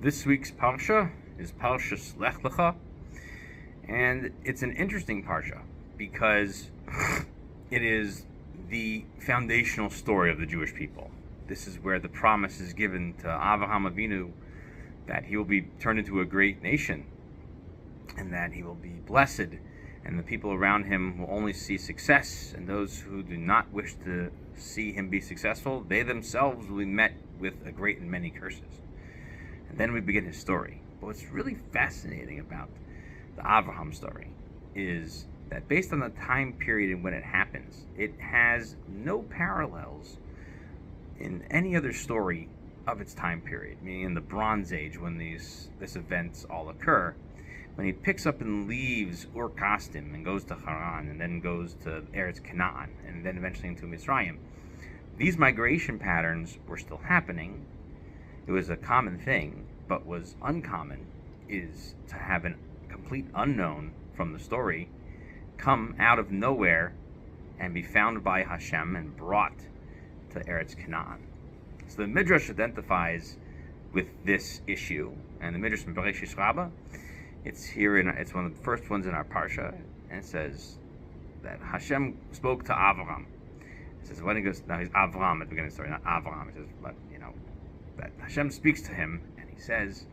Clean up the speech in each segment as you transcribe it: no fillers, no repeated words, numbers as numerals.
This week's Parsha is Parshas Lecha, and it's an interesting Parsha because it is the foundational story of the Jewish people. This is where the promise is given to Avraham Avinu that he will be turned into a great nation and that he will be blessed, and the people around him will only see success, and those who do not wish to see him be successful, they themselves will be met with a great and many curses. And then we begin his story. But what's really fascinating about the Avraham story is that based on the time period and when it happens, it has no parallels in any other story of its time period, meaning in the Bronze Age when these events all occur. When he picks up and leaves Ur Kasdim and goes to Haran and then goes to Eretz Canaan and then eventually into Mitzrayim, these migration patterns were still happening. It was a common thing, but was uncommon is to have a complete unknown from the story come out of nowhere and be found by Hashem and brought to Eretz Canaan. So the Midrash identifies with this issue, and the Midrash in Parshas Rabbah, it's one of the first ones in our Parsha, and it says that Hashem spoke to Avram. It says when he goes, now he's Avram at the beginning of the story, not Avram. It says, but that Hashem speaks to him and he says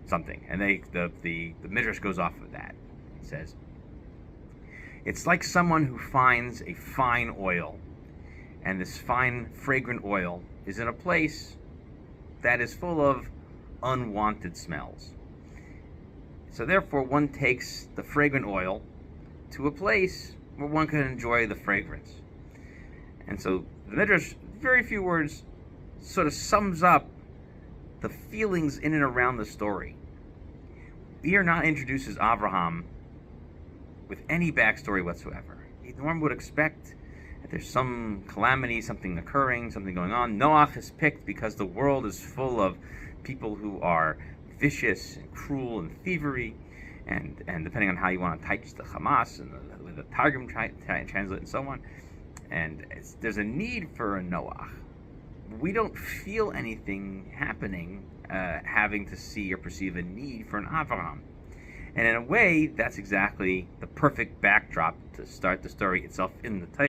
something, and the Midrash goes off of that. It says, it's like someone who finds a fine oil, and this fine, fragrant oil is in a place that is full of unwanted smells. So therefore, one takes the fragrant oil to a place where one can enjoy the fragrance. And so the Midrash, very few words, sort of sums up the feelings in and around the story. Here not introduces Avraham with any backstory whatsoever. One would expect that there's some calamity, something occurring, something going on. Noach is picked because the world is full of people who are vicious and cruel and thievery, and depending on how you want to type the Hamas and the Targum translate and so on. And there's a need for a Noach. We don't feel anything happening, having to see or perceive a need for an Avraham. And in a way, that's exactly the perfect backdrop to start the story itself in the title.